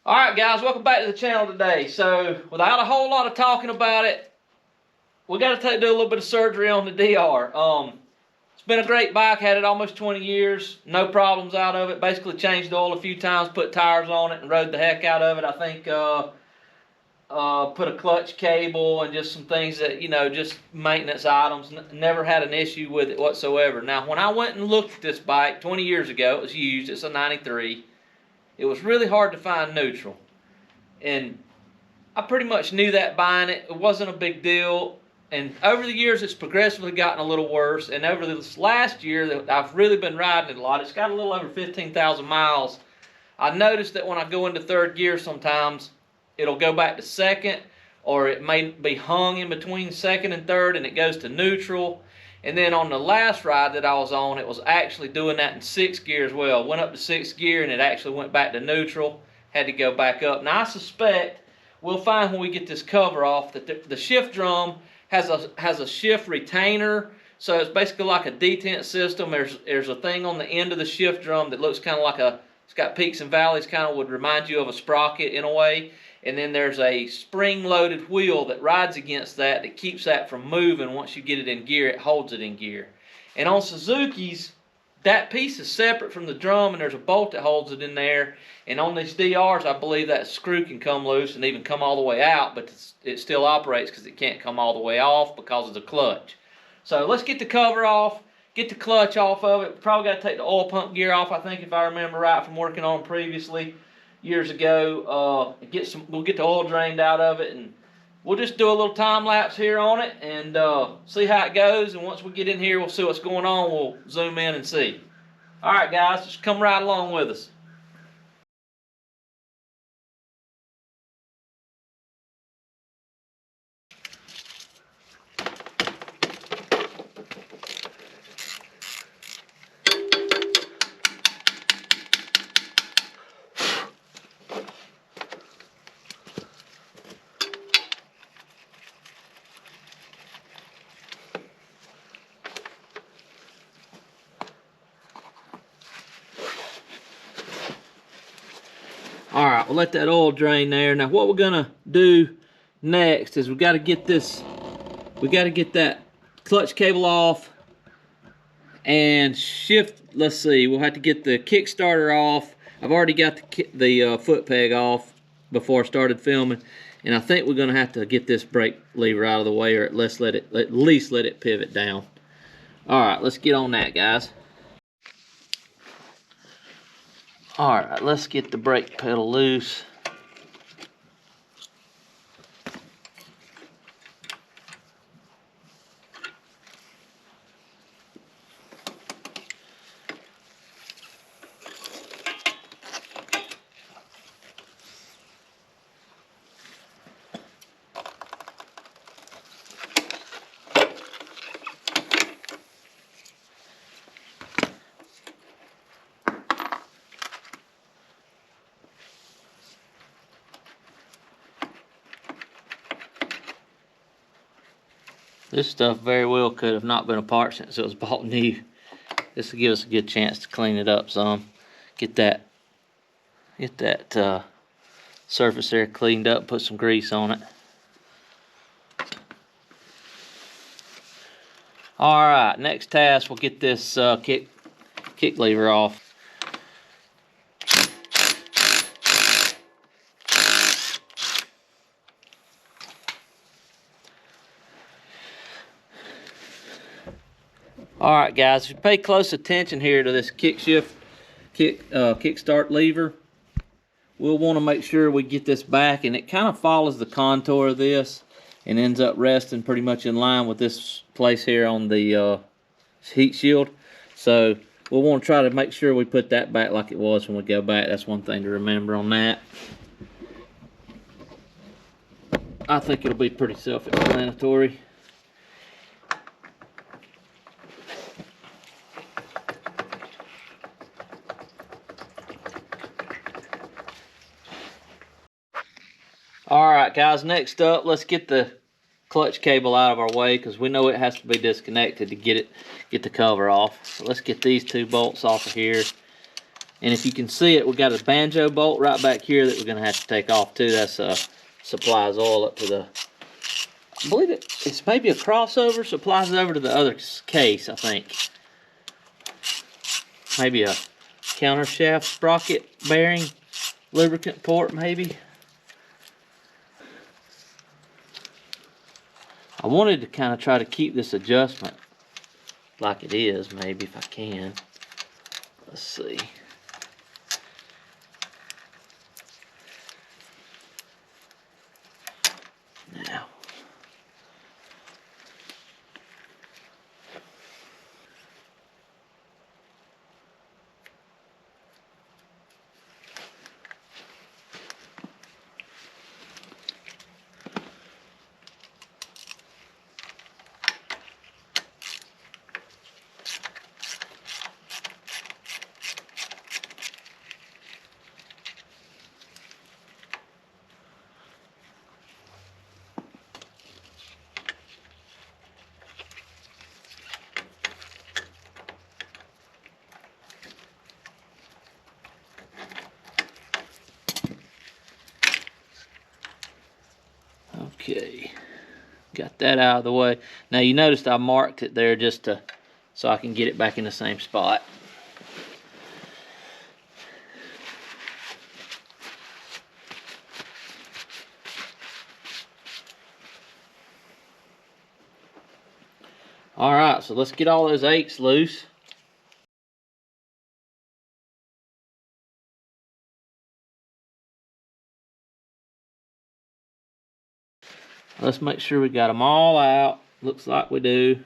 Alright guys, welcome back to the channel today. So, without a whole lot of talking about it, we got to do a little bit of surgery on the DR. It's been a great bike, had it almost 20 years, no problems out of it. Basically changed the oil a few times, put tires on it and rode the heck out of it. I think put a clutch cable and just some things that, just maintenance items. Never had an issue with it whatsoever. Now, when I went and looked at this bike 20 years ago, it was used, it's a 93. It was really hard to find neutral, and I pretty much knew that buying it. It wasn't a big deal, and over the years it's progressively gotten a little worse, and over this last year that I've really been riding it a lot, it's got a little over 15,000 miles. I noticed that when I go into third gear sometimes, it'll go back to second, or it may be hung in between second and third, and it goes to neutral. And then on the last ride that I was on, it was actually doing that in sixth gear as well. Went up to sixth gear and it actually went back to neutral. Had to go back up. Now I suspect we'll find when we get this cover off that the shift drum has a shift retainer. So it's basically like a detent system. There's a thing on the end of the shift drum that looks kind of like it's got peaks and valleys, kind of would remind you of a sprocket in a way. And then there's a spring-loaded wheel that rides against that keeps that from moving. Once you get it in gear, it holds it in gear. And on Suzuki's, that piece is separate from the drum, and there's a bolt that holds it in there. And on these DRs, I believe that screw can come loose and even come all the way out, but it still operates because it can't come all the way off because of the clutch. So let's get the cover off, get the clutch off of it. Probably got to take the oil pump gear off, I think, if I remember right from working on previously. Years ago, we'll get the oil drained out of it, and we'll just do a little time lapse here on it and see how it goes. And once we get in here, we'll see what's going on. We'll zoom in and see. All right, guys, just come right along with us. All right, we'll let that oil drain there. Now what we're gonna do next is we got to get that clutch cable off and shift. Let's see, we'll have to get the kickstarter off. I've already got the foot peg off before I started filming, and I think we're gonna have to get this brake lever out of the way, or at least let it pivot down. All right, let's get on that, guys. Alright, let's get the brake pedal loose. This stuff very well could have not been apart since it was bought new. This will give us a good chance to clean it up some. Get that surface there cleaned up, put some grease on it. Alright, next task, we'll get this kick lever off. Alright guys, if you pay close attention here to this kickstart lever, we'll want to make sure we get this back, and it kind of follows the contour of this and ends up resting pretty much in line with this place here on the heat shield. So we'll want to try to make sure we put that back like it was when we go back. That's one thing to remember on that. I think it'll be pretty self-explanatory. Alright guys, next up, let's get the clutch cable out of our way, because we know it has to be disconnected to get the cover off. So let's get these two bolts off of here. And if you can see it, we got a banjo bolt right back here that we're gonna have to take off too. That's supplies oil up to the, I believe it's maybe a crossover, supplies over to the other case, I think. Maybe a counter shaft sprocket bearing lubricant port, maybe. I wanted to kind of try to keep this adjustment like it is, maybe if I can. Let's see. Now. Okay, got that out of the way. Now you noticed I marked it there just to, so I can get it back in the same spot. All right, so let's get all those aches loose. Let's make sure we got them all out. Looks like we do.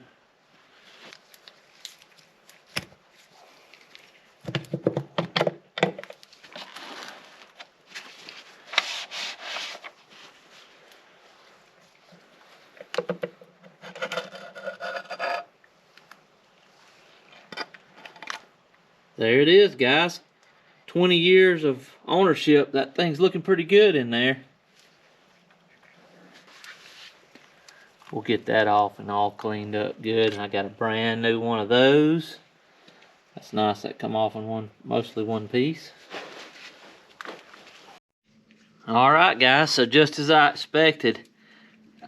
There it is, guys. 20 years of ownership. That thing's looking pretty good in there. We'll get that off and all cleaned up good. And I got a brand new one of those. That's nice. That come off in mostly one piece. All right, guys. So just as I expected,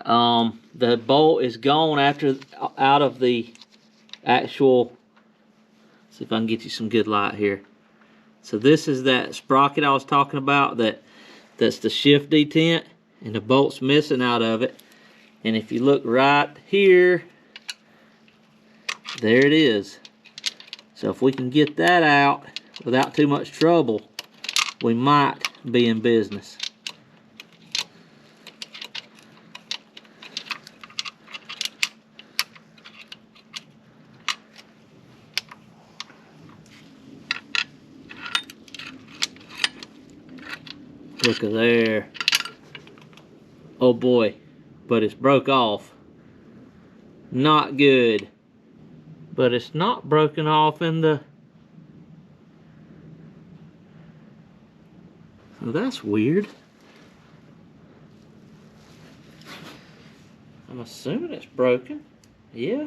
the bolt is gone out of the actual. See if I can get you some good light here. So this is that sprocket I was talking about. That's the shift detent, and the bolt's missing out of it. And if you look right here, there it is. So if we can get that out without too much trouble, we might be in business. Look at there. Oh boy. But it's broke off. Not good. But it's not broken off in the... Oh, that's weird. I'm assuming it's broken. Yeah.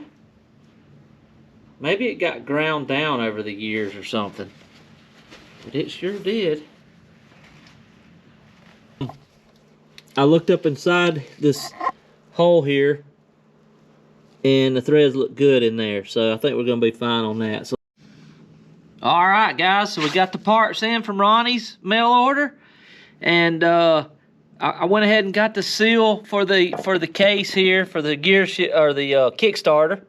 Maybe it got ground down over the years or something. But it sure did. I looked up inside this hole here, and the threads look good in there, so I think we're gonna be fine on that. So, all right, guys, so we got the parts in from Ronnie's mail order, and I went ahead and got the seal for the case here for the the Kickstarter.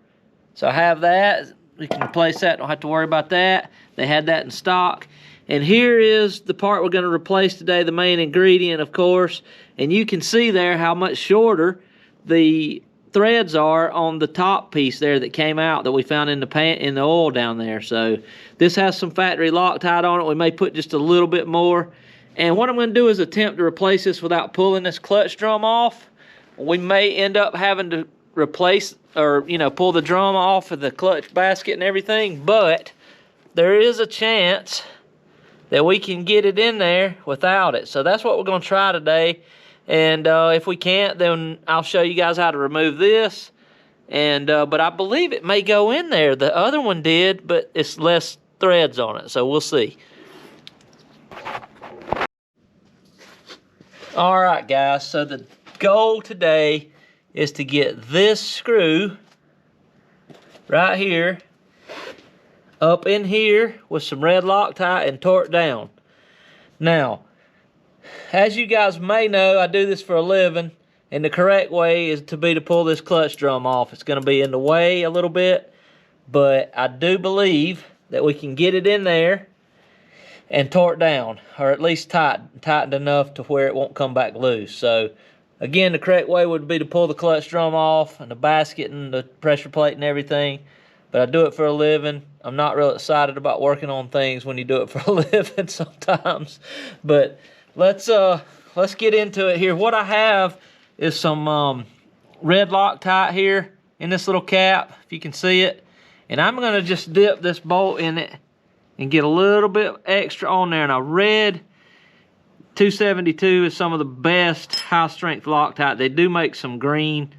So I have that. We can replace that. Don't have to worry about that. They had that in stock. And here is the part we're going to replace today, the main ingredient, of course. And you can see there how much shorter the threads are on the top piece there that came out that we found in the oil down there. So this has some factory Loctite on it. We may put just a little bit more. And what I'm going to do is attempt to replace this without pulling this clutch drum off. We may end up having to replace or, pull the drum off of the clutch basket and everything. But there is a chance that we can get it in there without it. So that's what we're going to try today. And if we can't, then I'll show you guys how to remove this. And but I believe it may go in there. The other one did, but it's less threads on it. So we'll see. All right, guys, so the goal today is to get this screw right here up in here with some red Loctite and torque down. Now, as you guys may know, I do this for a living, and the correct way is to pull this clutch drum off. It's going to be in the way a little bit, but I do believe that we can get it in there and torque down, or at least tightened enough to where it won't come back loose. So again, the correct way would be to pull the clutch drum off and the basket and the pressure plate and everything, but I do it for a living. I'm not real excited about working on things when you do it for a living sometimes, but let's get into it here. What I have is some red Loctite here in this little cap, if you can see it, and I'm gonna just dip this bolt in it and get a little bit extra on there. Now, red 272 is some of the best high-strength Loctite. They do make some green,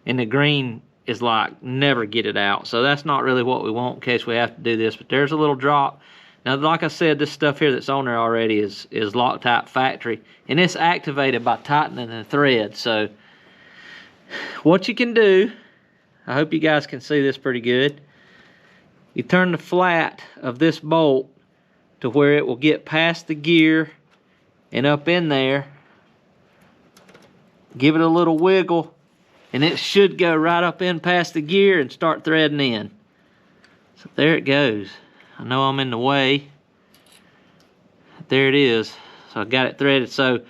and the green is like never get it out. So that's not really what we want in case we have to do this. But there's a little drop. Now, like I said, this stuff here that's on there already is Loctite factory, and it's activated by tightening the thread. So what you can do, I hope you guys can see this pretty good. You turn the flat of this bolt to where it will get past the gear and up in there. Give it a little wiggle, and it should go right up in past the gear and start threading in. So there it goes. I know I'm in the way. There it is. So I got it threaded. So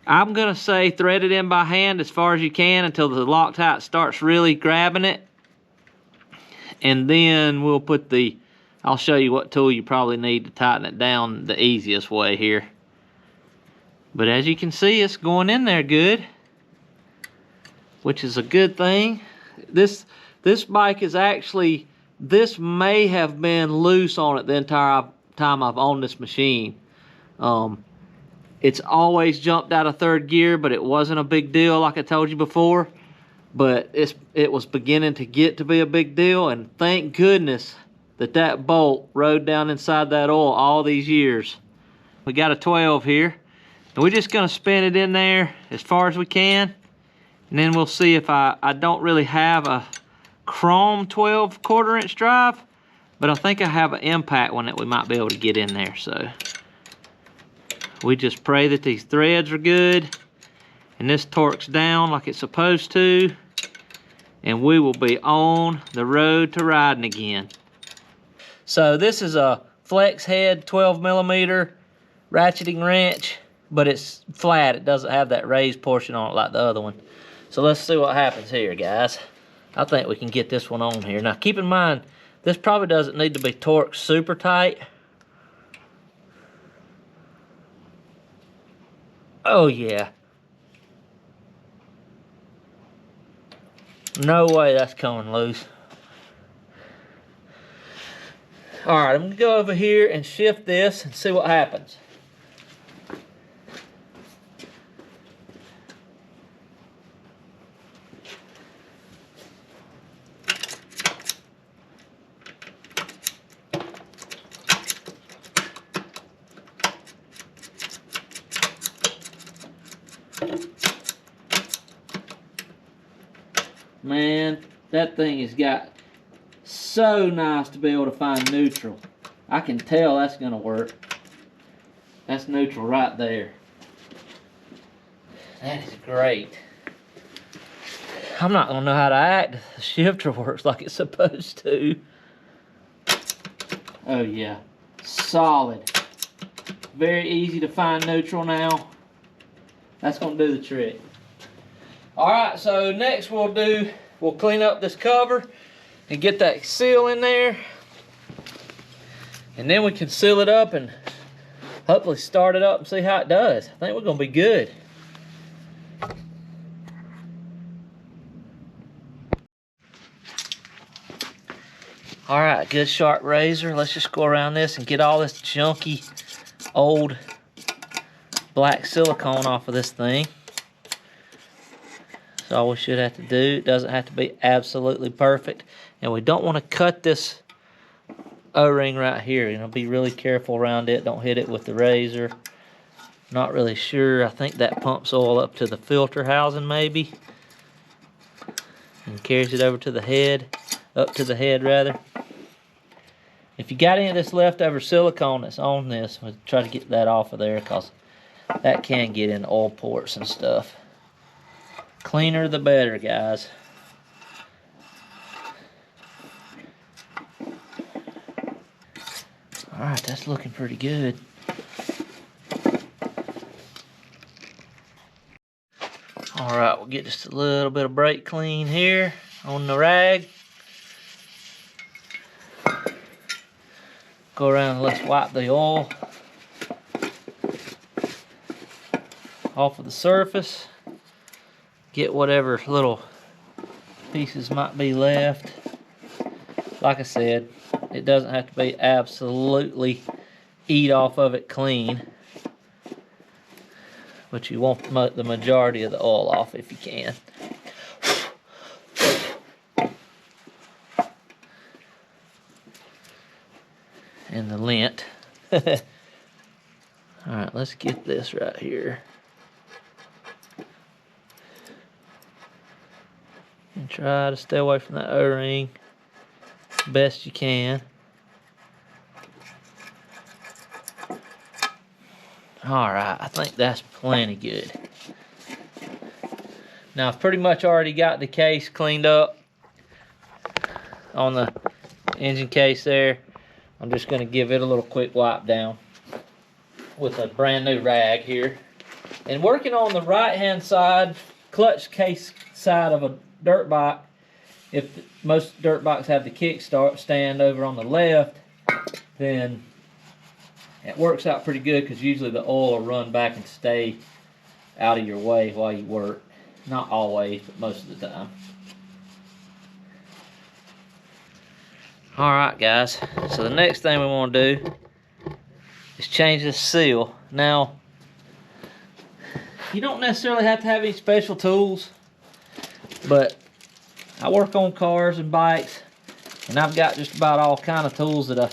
I'm gonna say thread it in by hand as far as you can until the Loctite starts really grabbing it. And then we'll put I'll show you what tool you probably need to tighten it down the easiest way here. But as you can see, it's going in there good, which is a good thing. This bike is actually, this may have been loose on it the entire time I've owned this machine. It's always jumped out of third gear, but it wasn't a big deal like I told you before. But it was beginning to get to be a big deal, and thank goodness that bolt rode down inside that oil all these years. We got a 12 here, and we're just gonna spin it in there as far as we can, and then we'll see if I don't really have a chrome 12 1/4" drive, but I think I have an impact one that we might be able to get in there. So we just pray that these threads are good and this torques down like it's supposed to, and we will be on the road to riding again. So this is a flex head 12mm ratcheting wrench, but it's flat. It doesn't have that raised portion on it like the other one. So let's see what happens here, guys. I think we can get this one on here. Now keep in mind, this probably doesn't need to be torqued super tight. Oh yeah. No way that's coming loose. All right, I'm gonna go over here and shift this and see what happens. Man, that thing has got so nice to be able to find neutral. I can tell that's gonna work. That's neutral right there. That is great. I'm not gonna know how to act if the shifter works like it's supposed to. Oh yeah, solid. Very easy to find neutral now. That's gonna do the trick. All right, so next we'll clean up this cover and get that seal in there. And then we can seal it up and hopefully start it up and see how it does. I think we're gonna be good. All right, good sharp razor. Let's just go around this and get all this junky, old black silicone off of this thing. That's all we should have to do. It doesn't have to be absolutely perfect. And we don't want to cut this O-ring right here. You know, be really careful around it. Don't hit it with the razor. Not really sure. I think that pumps oil up to the filter housing maybe, and carries it over to the head, up to the head rather. If you got any of this leftover silicone that's on this, we'll try to get that off of there, because that can get in oil ports and stuff. Cleaner the better, guys. Alright, that's looking pretty good. Alright, we'll get just a little bit of brake clean here on the rag. Go around and let's wipe the oil off of the surface. Get whatever little pieces might be left. Like I said, it doesn't have to be absolutely eat off of it clean, but you want the majority of the oil off if you can. And the lint. Alright, let's get this right here. And try to stay away from that O-ring best you can. Alright, I think that's plenty good. Now I've pretty much already got the case cleaned up on the engine case there. I'm just going to give it a little quick wipe down with a brand new rag here. And working on the right hand side, clutch case side of a dirt bike, if most dirt bikes have the kickstart stand over on the left, then it works out pretty good, because usually the oil will run back and stay out of your way while you work. Not always, but most of the time. Alright guys, so the next thing we want to do is change this seal. Now, you don't necessarily have to have any special tools, but I work on cars and bikes, and I've got just about all kind of tools that I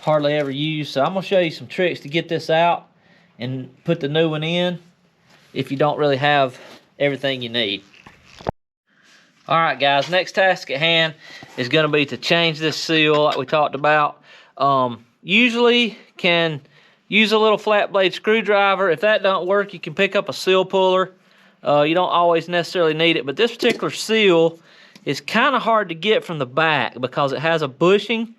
hardly ever use. So I'm going to show you some tricks to get this out and put the new one in if you don't really have everything you need. Alright guys, next task at hand is going to be to change this seal like we talked about. Usually can use a little flat blade screwdriver. If that don't work, you can pick up a seal puller. You don't always necessarily need it, but this particular seal is kind of hard to get from the back because it has a bushing.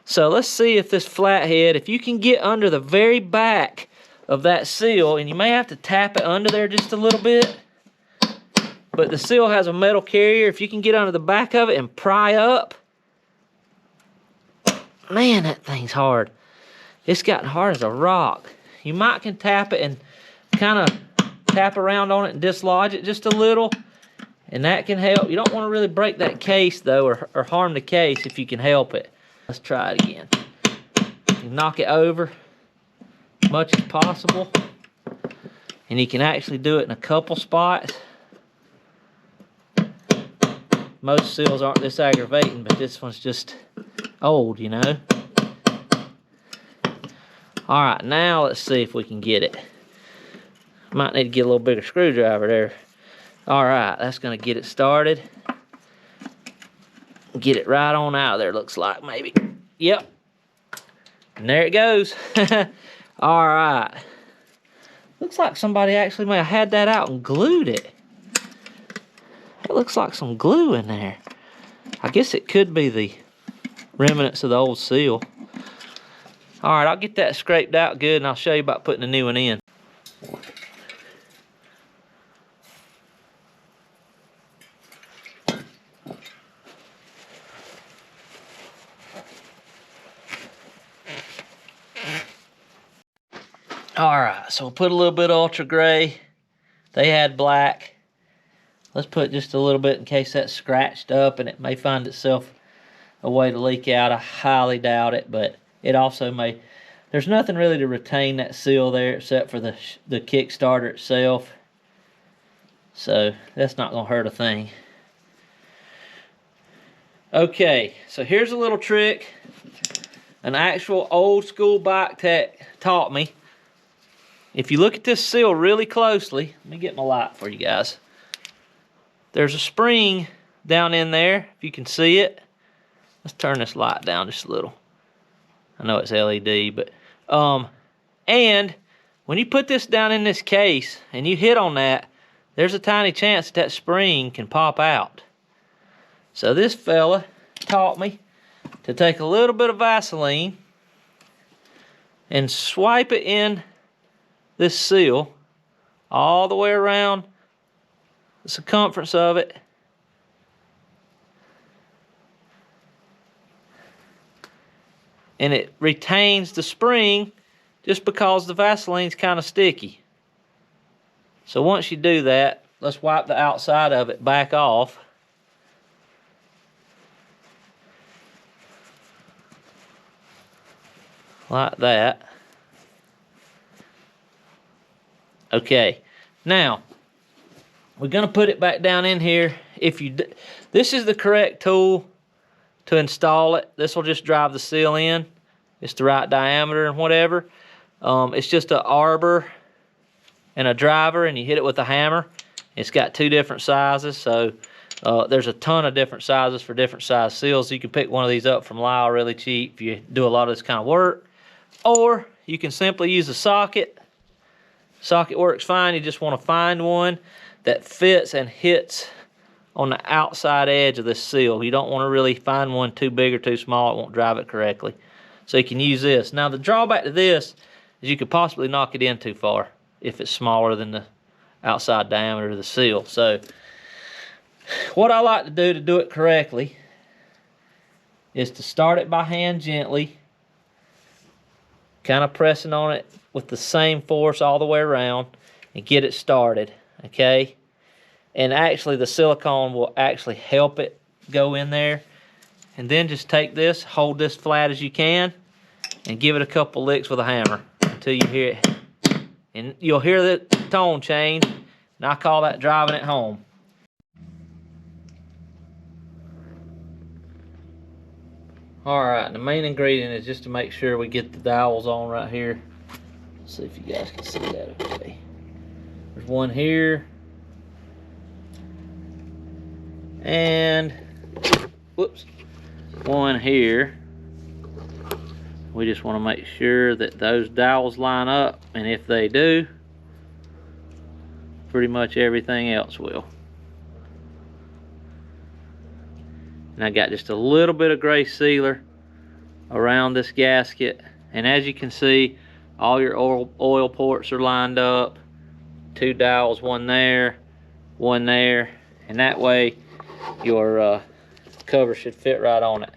So let's see if this flathead, if you can get under the very back of that seal, and you may have to tap it under there just a little bit, but the seal has a metal carrier. If you can get under the back of it and pry up, man, that thing's hard. It's gotten hard as a rock. You might can tap it and kind of tap around on it and dislodge it just a little, and that can help. You don't want to really break that case though, or harm the case if you can help it. Let's try it again. You knock it over as much as possible, and you can actually do it in a couple spots. Most seals aren't this aggravating, but this one's just old, you know. Alright, now let's see if we can get it. Might need to get a little bigger screwdriver there. Alright, that's going to get it started. Get it right on out of there, looks like, maybe. Yep. And there it goes. Alright. Looks like somebody actually may have had that out and glued it. It looks like some glue in there. I guess it could be the remnants of the old seal. Alright, I'll get that scraped out good, and I'll show you about putting a new one in. Alright, so we'll put a little bit of ultra gray. They had black. Let's put just a little bit in case that's scratched up and it may find itself a way to leak out. I highly doubt it, but it also may. There's nothing really to retain that seal there except for the Kickstarter itself. So that's not going to hurt a thing. Okay, so here's a little trick an actual old school bike tech taught me. if you look at this seal really closely, let me get my light for you guys. There's a spring down in there, if you can see it. Let's turn this light down just a little. I know it's LED, but and when you put this down in this case and you hit on that, there's a tiny chance that spring can pop out. So this fella taught me to take a little bit of Vaseline and swipe it in this seal all the way around the circumference of it. And it retains the spring just because the Vaseline's kind of sticky. So once you do that, let's wipe the outside of it back off. Like that. Okay, now we're gonna put it back down in here. This is the correct tool to install it. This will just drive the seal in. It's the right diameter and whatever. It's just an arbor and a driver, and you hit it with a hammer. It's got 2 different sizes, so there's a ton of different sizes for different size seals. You can pick one of these up from Lyle really cheap if you do a lot of this kind of work. Or you can simply use a socket. Socket works fine. You just want to find one that fits and hits on the outside edge of this seal. You don't want to really find one too big or too small. It won't drive it correctly. So you can use this. Now the drawback to this is you could possibly knock it in too far if it's smaller than the outside diameter of the seal. So what I like to do it correctly is to start it by hand gently, kind of pressing on it with the same force all the way around and get it started, okay? And actually the silicone will actually help it go in there. And then just take this, hold this flat as you can, and give it a couple licks with a hammer until you hear it. And you'll hear the tone change, and I call that driving it home. Alright, the main ingredient is just to make sure we get the dowels on right here. Let's see if you guys can see that okay. There's one here. And, whoops, one here. We just want to make sure that those dowels line up, and if they do, pretty much everything else will. And I got just a little bit of gray sealer around this gasket, and as you can see, all your oil ports are lined up. 2 dowels, one there, and that way your cover should fit right on it.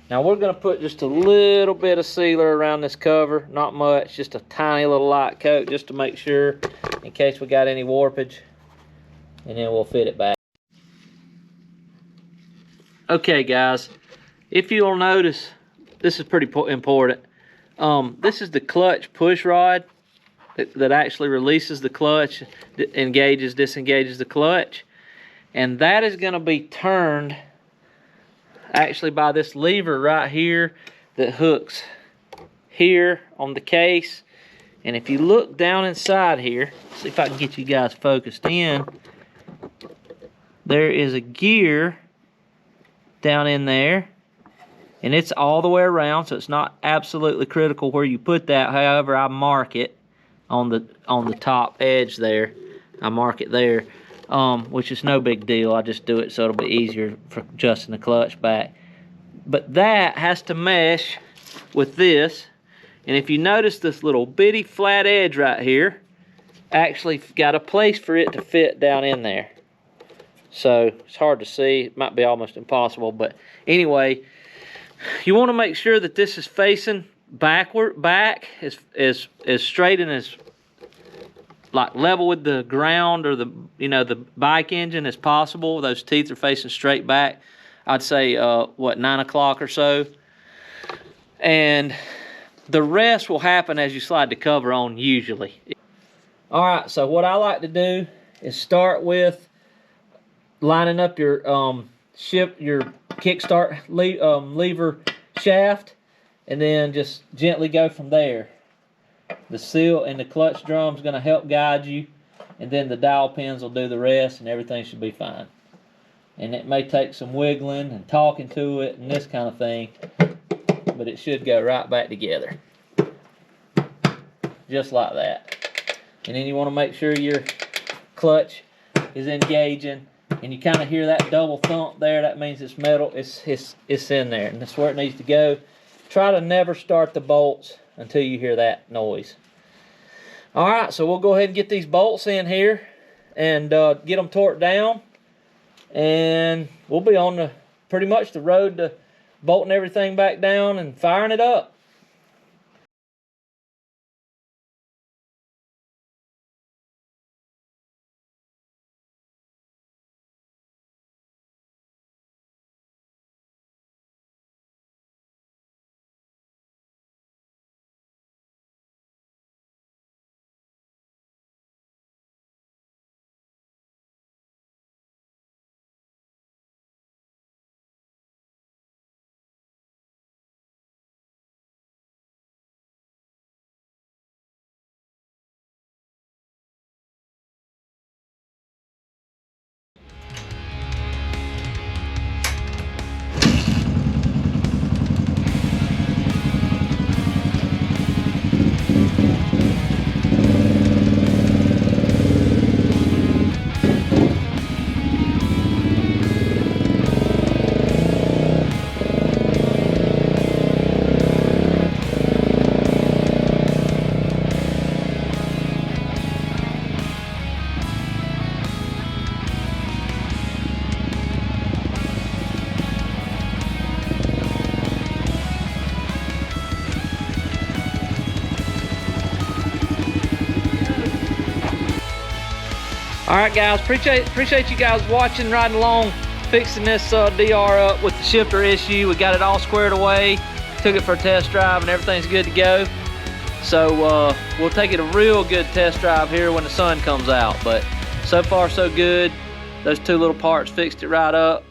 Now we're going to put just a little bit of sealer around this cover, not much, just a tiny little light coat just to make sure in case we got any warpage, and then we'll fit it back. Okay guys, if you'll notice, this is pretty important. This is the clutch push rod that actually releases the clutch, disengages the clutch, and that is going to be turned actually by this lever right here that hooks here on the case. And if you look down inside here, see if I can get you guys focused in, there is a gear down in there, and it's all the way around, so it's not absolutely critical where you put that. However, I mark it on the top edge there. I mark it there, which is no big deal. I just do it so it'll be easier for adjusting the clutch back. But that has to mesh with this, and if you notice this little bitty flat edge right here, actually got a place for it to fit down in there. So it's hard to see, it might be almost impossible, but anyway, you want to make sure that this is facing back as straight and as like level with the ground or the the bike engine as possible. Those teeth are facing straight back. I'd say 9 o'clock or so, and the rest will happen as you slide the cover on usually. All right, so what I like to do is start with lining up your kickstart lever shaft, and then just gently go from there. The seal and the clutch drum is going to help guide you, and then the dowel pins will do the rest, and everything should be fine. And it may take some wiggling and talking to it and this kind of thing, but it should go right back together. Just like that. And then you want to make sure your clutch is engaging, and you kind of hear that double thump there. That means it's metal, it's in there, and that's where it needs to go. Try to never start the bolts until you hear that noise. Alright, so we'll go ahead and get these bolts in here and get them torqued down, and we'll be on the pretty much the road to bolting everything back down and firing it up. Alright guys, appreciate you guys watching, riding along, fixing this DR up with the shifter issue. We got it all squared away, took it for a test drive, and everything's good to go. So we'll take it a real good test drive here when the sun comes out. But so far so good. Those two little parts fixed it right up.